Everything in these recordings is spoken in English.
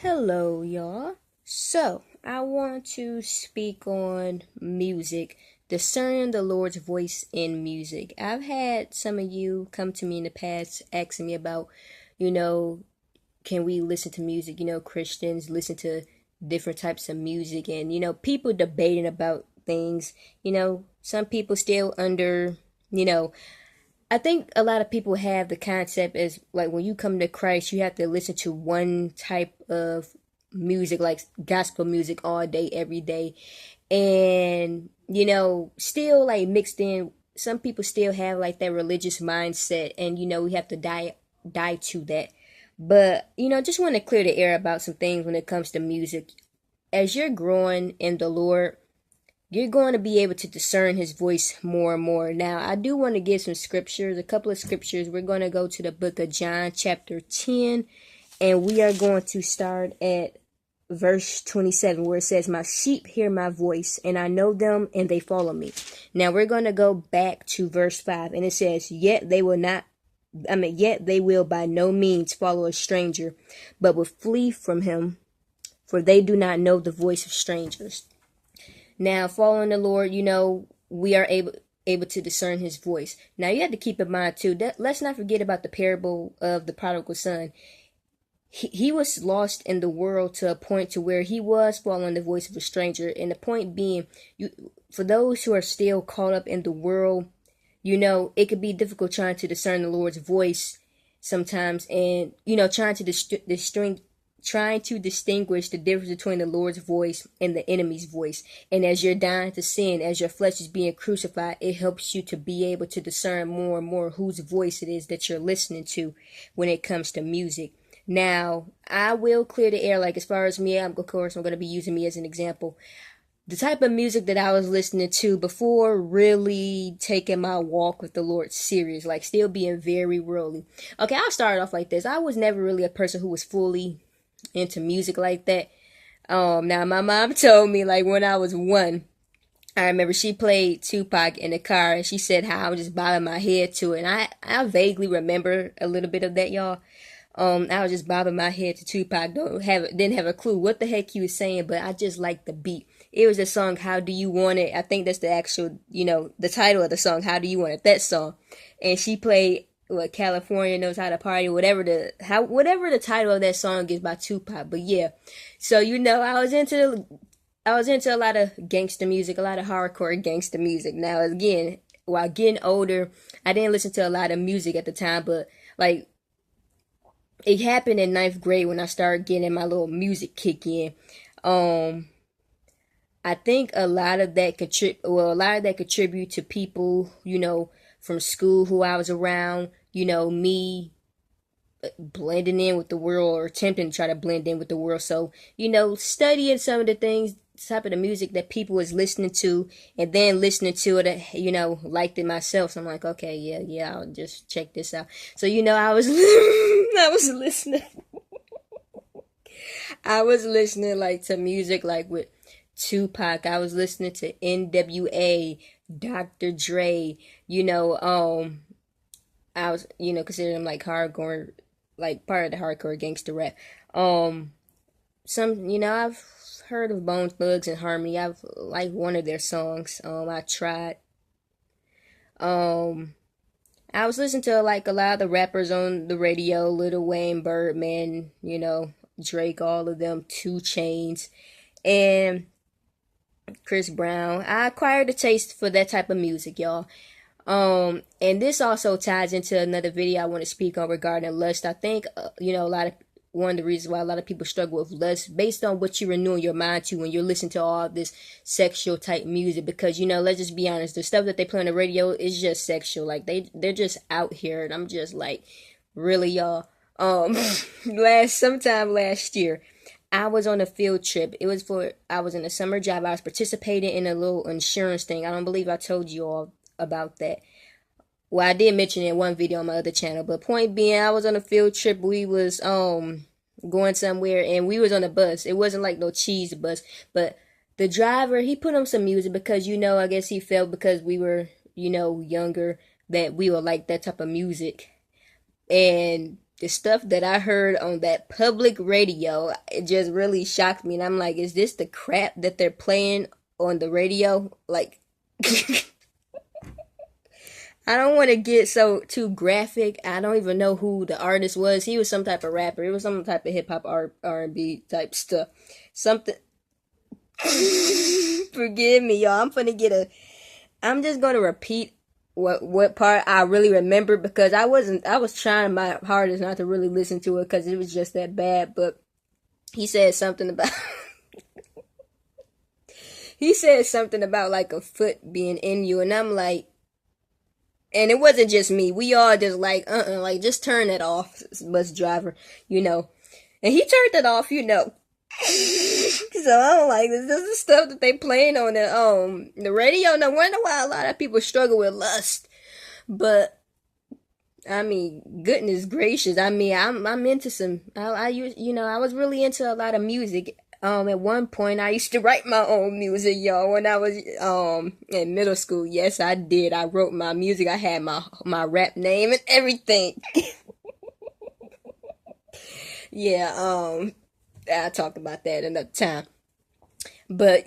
Hello, y'all. So, I want to speak on music, discerning the Lord's voice in music. I've had some of you come to me in the past asking me about, you know, can we listen to music? Christians listen to different types of music, and, people debating about things. Some people still you know, I think a lot of people have the concept as like when you come to Christ, you have to listen to one type of music, like gospel music, all day, every day. And, still like mixed in, some people still have like that religious mindset, and, we have to die to that. But, just want to clear the air about some things when it comes to music. As you're growing in the Lord, you're going to be able to discern his voice more and more. Now, I do want to give some scriptures, a couple of scriptures. We're going to go to the book of John, chapter 10, and we are going to start at verse 27, where it says, "My sheep hear my voice, and I know them, and they follow me." Now, we're going to go back to verse 5, and it says, Yet they will by no means follow a stranger, but will flee from him, for they do not know the voice of strangers." Now, following the Lord, we are able to discern his voice. Now, you have to keep in mind, too, that let's not forget about the parable of the prodigal son. He was lost in the world to a point to where he was following the voice of a stranger. And the point being, for those who are still caught up in the world, it could be difficult trying to discern the Lord's voice sometimes, and, trying to distinguish the difference between the Lord's voice and the enemy's voice. And as you're dying to sin, as your flesh is being crucified, it helps you to be able to discern more and more whose voice it is that you're listening to when it comes to music. Now, I will clear the air, like as far as me, of course, I'm going to be using me as an example. The type of music that I was listening to before really taking my walk with the Lord serious, like still being very worldly. Okay, I'll start off like this. I was never really a person who was fully into music like that. Now my mom told me, like, when I was one, I remember she played Tupac in the car, and she said how I was just bobbing my head to it. And I vaguely remember a little bit of that, y'all. I was just bobbing my head to Tupac. Didn't have a clue what the heck he was saying, but I just liked the beat. It was a song, "How Do You Want It?" I think that's the actual, the title of the song, "How Do You Want It?" That song. And she played what, "California Knows How to Party," whatever the title of that song is by Tupac. But yeah, so I was into a lot of gangster music, a lot of hardcore gangster music. Now again, while getting older, I didn't listen to a lot of music at the time, but like it happened in ninth grade when I started getting my little music kick in. I think a lot of that contribute to people, from school who I was around, me blending in with the world, or attempting to try to blend in with the world. So, studying some of the things, type of the music that people was listening to, and then listening to it, liked it myself. So I'm like, okay, yeah, I'll just check this out. So, I was, I was listening, like to music, like with Tupac. I was listening to NWA, Dr. Dre, I was, considering them like hardcore, like part of the hardcore gangster rap. I've heard of Bone Thugs and Harmony. I've liked one of their songs. I tried. I was listening to like a lot of the rappers on the radio: Lil Wayne, Birdman, Drake, all of them, 2 Chainz, and Chris Brown. I acquired a taste for that type of music, y'all. And this also ties into another video I want to speak on regarding lust. I think, one of the reasons why a lot of people struggle with lust, based on what you're renewing your mind to when you're listening to all this sexual type music. Because, let's just be honest, the stuff that they play on the radio is just sexual. Like, they're just out here, and I'm just like, really, y'all? Sometime last year, I was on a field trip. I was in a summer job. I was participating in a little insurance thing. I don't believe I told you all about that. Well, I did mention it in one video on my other channel, but point being, I was on a field trip. We was going somewhere, and we was on a bus. It wasn't like no cheese bus, but the driver, he put on some music because, I guess he felt because we were, younger, that we would like that type of music. And the stuff that I heard on that public radio, it just really shocked me. And I'm like, is this the crap that they're playing on the radio? Like, I don't want to get so too graphic. I don't even know who the artist was. He was some type of rapper. It was some type of hip hop, R&B type stuff. Something. Forgive me, y'all. I'm just gonna repeat what part I really remember, because I was trying my hardest not to really listen to it because it was just that bad. But he said something about he said something about like a foot being in you, and I'm like, and it wasn't just me. We all just like, like just turn it off, bus driver, you know. And he turned it off, you know. So I'm like, this is the stuff that they playing on the radio. No wonder why a lot of people struggle with lust. But I mean, goodness gracious. I mean, I'm into some. I was really into a lot of music. At one point, I used to write my own music, y'all. When I was in middle school, yes, I did. I wrote my music. I had my rap name and everything. Yeah. I'll talk about that another time. But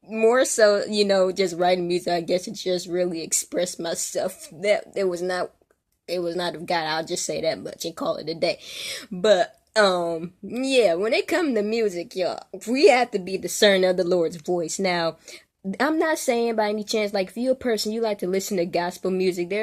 more so, just writing music, I guess, to just really express myself. That it was not of God. I'll just say that much and call it a day. But yeah, when it comes to music, y'all, we have to be discerning of the Lord's voice. Now, I'm not saying by any chance, like, if you're a person, you like to listen to gospel music,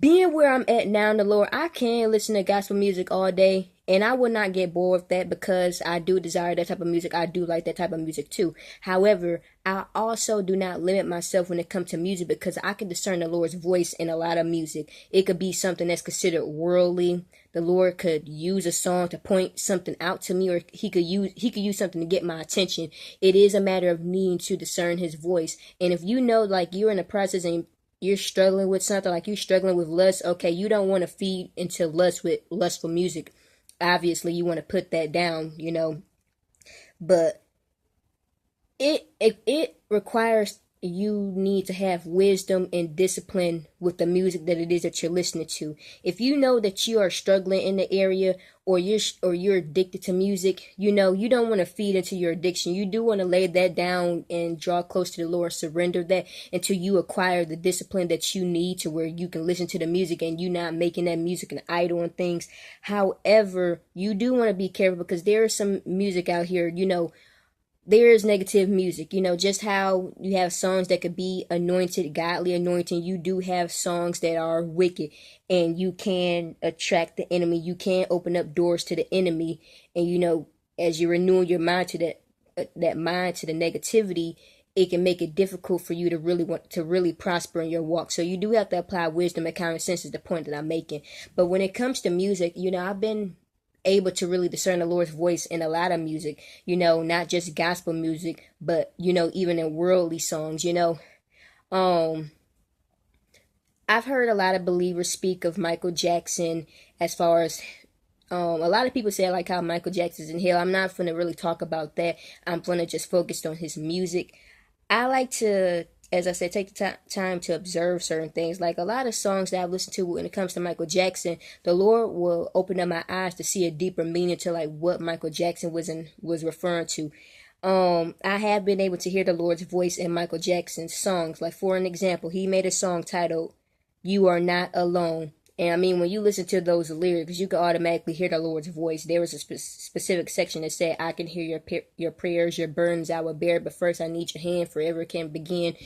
being where I'm at now in the Lord, I can listen to gospel music all day, and I will not get bored with that, because I do desire that type of music. I do like that type of music too. However, I also do not limit myself when it comes to music, because I can discern the Lord's voice in a lot of music. It could be something that's considered worldly. The Lord could use a song to point something out to me, or he could use something to get my attention. It is a matter of needing to discern his voice. And if you know, like, you're in the process and you're struggling with something, like you're struggling with lust, okay, you don't want to feed into lust with lustful music. Obviously, you want to put that down, but it requires, you need to have wisdom and discipline with the music that it is that you're listening to. If you know that you are struggling in the area, or you're addicted to music, you don't want to feed into your addiction. You do want to lay that down and draw close to the Lord, surrender that until you acquire the discipline that you need to where you can listen to the music and you not making that music an idol and things. However, you do want to be careful, because there is some music out here, there is negative music, just how you have songs that could be anointed, godly anointing. You do have songs that are wicked, and you can attract the enemy. You can open up doors to the enemy. And, as you renew your mind to that mind to the negativity, it can make it difficult for you to really prosper in your walk. So you do have to apply wisdom and common sense, is the point that I'm making. But when it comes to music, I've been able to really discern the Lord's voice in a lot of music, not just gospel music, but, even in worldly songs, I've heard a lot of believers speak of Michael Jackson, as far as, a lot of people say, like, how Michael Jackson's in hell. I'm not going to really talk about that. I'm going to just focus on his music. I like to, as I said, take the time to observe certain things. Like, a lot of songs that I've listened to when it comes to Michael Jackson, the Lord will open up my eyes to see a deeper meaning to, like, what Michael Jackson was referring to. I have been able to hear the Lord's voice in Michael Jackson's songs. Like, for an example, he made a song titled "You Are Not Alone." And I mean, when you listen to those lyrics, you can automatically hear the Lord's voice. There was a specific section that said, "I can hear your prayers, your burdens I will bear, but first I need your hand, forever can begin."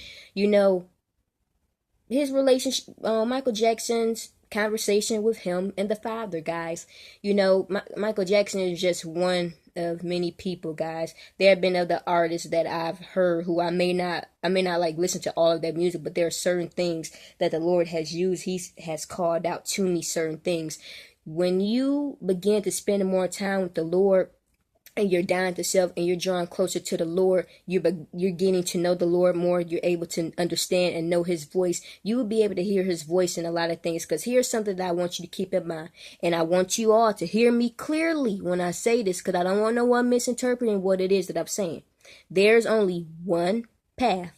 His relationship, Michael Jackson's conversation with him and the Father, guys. Michael Jackson is just one of many people, guys. There have been other artists that I've heard who I may not like listen to all of their music, but there are certain things that the Lord has used. He has called out to me certain things. When you begin to spend more time with the Lord, and you're dying to self, and you're drawing closer to the Lord, you're getting to know the Lord more, you're able to understand and know his voice. You will be able to hear his voice in a lot of things, because here's something that I want you to keep in mind, and I want you all to hear me clearly when I say this, because I don't want no one misinterpreting what it is that I'm saying. There's only one path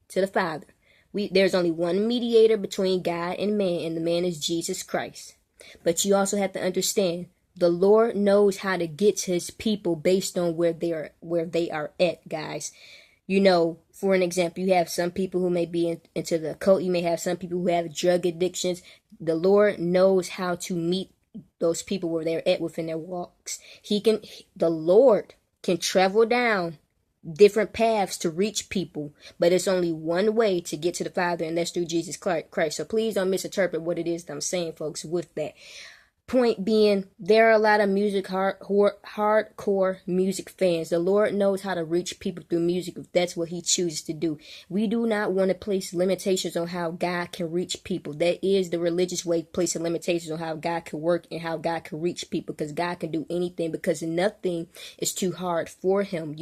to the Father, There's only one mediator between God and man, and the man is Jesus Christ. But you also have to understand, the Lord knows how to get to his people based on where they are at, guys. For an example, you have some people who may be into the occult. You may have some people who have drug addictions. The Lord knows how to meet those people where they're at within their walks. The Lord can travel down different paths to reach people, but it's only one way to get to the Father, and that's through Jesus Christ. So please don't misinterpret what it is that I'm saying, folks, with that. Point being, there are a lot of hardcore music fans. The Lord knows how to reach people through music if that's what he chooses to do. We do not want to place limitations on how God can reach people. That is the religious way, placing limitations on how God can work and how God can reach people, because God can do anything, because nothing is too hard for him.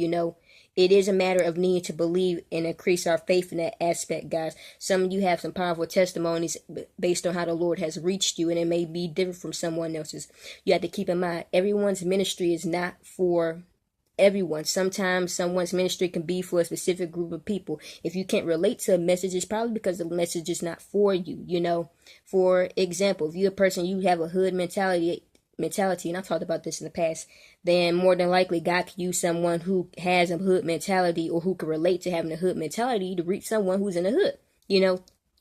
It is a matter of needing to believe and increase our faith in that aspect, guys. Some of you have some powerful testimonies based on how the Lord has reached you, and it may be different from someone else's. You have to keep in mind, everyone's ministry is not for everyone. Sometimes someone's ministry can be for a specific group of people. If you can't relate to a message, it's probably because the message is not for you. For example, if you're a person, you have a hood mentality, and I've talked about this in the past, then more than likely God can use someone who has a hood mentality, or who can relate to having a hood mentality, to reach someone who's in the hood.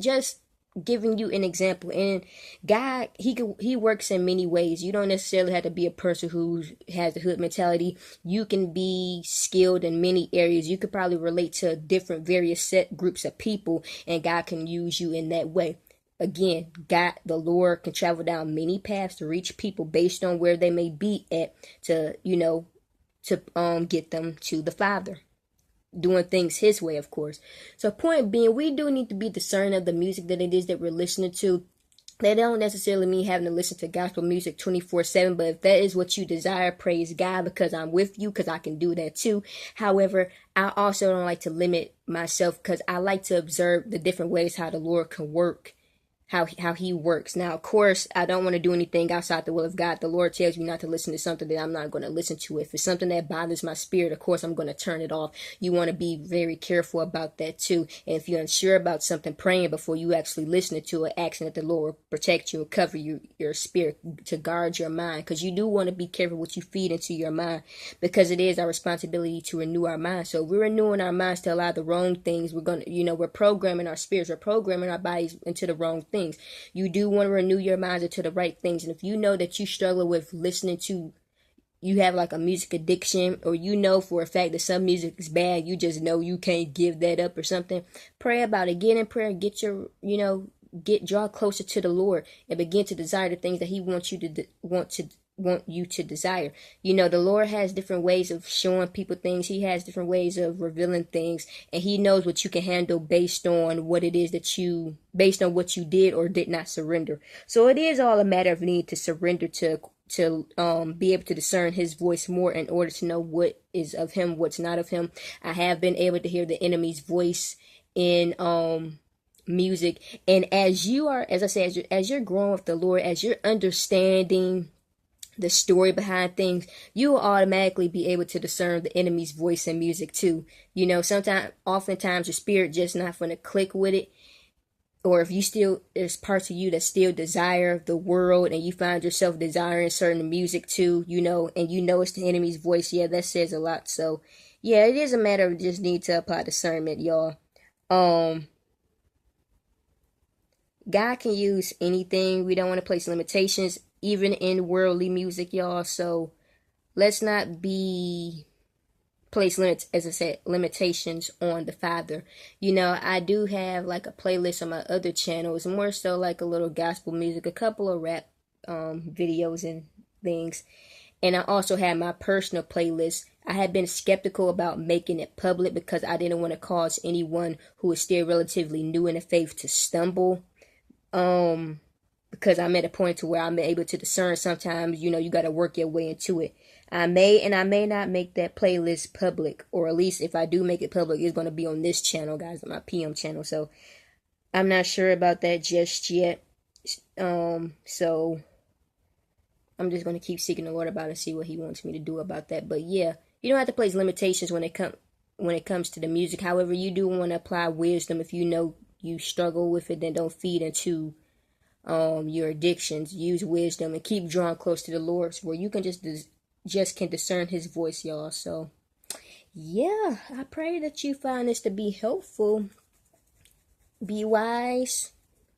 Just giving you an example. And God, he works in many ways. You don't necessarily have to be a person who has a hood mentality. You can be skilled in many areas. You could probably relate to different various set groups of people, and God can use you in that way. Again, God, the Lord, can travel down many paths to reach people based on where they may be at, to get them to the Father, doing things his way, of course. So point being, we do need to be discerning of the music that it is that we're listening to. That don't necessarily mean having to listen to gospel music 24/7, but if that is what you desire, praise God, because I'm with you, because I can do that too. However, I also don't like to limit myself, because I like to observe the different ways how the Lord can work, how he works. Now, of course, I don't want to do anything outside the will of God. The Lord tells me not to listen to something that I'm not going to listen to. If it's something that bothers my spirit, of course, I'm going to turn it off. You want to be very careful about that too. And if you're unsure about something, praying before you actually listen to it, asking that the Lord protect you and cover your spirit, to guard your mind, because you do want to be careful what you feed into your mind, because it is our responsibility to renew our minds. So if we're renewing our minds to allow the wrong things, we're programming our spirits, we're programming our bodies into the wrong things. You do want to renew your minds into the right things. And if you know that you struggle with you have like a music addiction, or for a fact that some music is bad, you just know you can't give that up or something, pray about it. Get in prayer, draw closer to the Lord, and begin to desire the things that he wants you to desire. The Lord has different ways of showing people things. He has different ways of revealing things, and he knows what you can handle based on what it is based on what you did or did not surrender. So it is all a matter of need to surrender to be able to discern his voice more, in order to know what is of him, what's not of him. I have been able to hear the enemy's voice in music, and as I say, as you're growing with the Lord, as you're understanding the story behind things, you will automatically be able to discern the enemy's voice in music too. Oftentimes your spirit just not going to click with it. Or if there's parts of you that still desire the world, and you find yourself desiring certain music too, and it's the enemy's voice, yeah, that says a lot. So yeah, it is a matter of just need to apply discernment, y'all. God can use anything. We don't want to place limitations, even in worldly music, y'all. So let's not place limitations on the Father. I do have like a playlist on my other channel. It's more so like a little gospel music, a couple of rap videos and things. And I also have my personal playlist. I had been skeptical about making it public, because I didn't want to cause anyone who is still relatively new in the faith to stumble. Because I'm at a point to where I'm able to discern sometimes, you got to work your way into it. I may not make that playlist public, or at least if I do make it public, it's going to be on this channel, guys, on my PM channel. So I'm not sure about that just yet. So I'm just going to keep seeking the Lord about it and see what he wants me to do about that. But yeah, you don't have to place limitations when it comes to the music. However, you do want to apply wisdom if you know you struggle with it, then don't feed into your addictions. Use wisdom and keep drawing close to the Lord, where you can just can discern His voice, y'all. So yeah, I pray that you find this to be helpful. Be wise,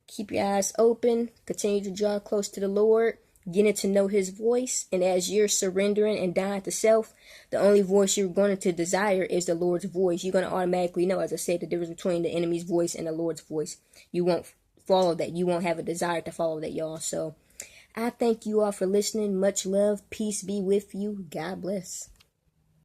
keep your eyes open, continue to draw close to the Lord, getting to know His voice. And as you're surrendering and dying to self, the only voice you're going to desire is the Lord's voice. You're going to automatically know, as I said, the difference between the enemy's voice and the Lord's voice. You won't follow that. You won't have a desire to follow that, y'all. So I thank you all for listening. Much love. Peace be with you. God bless.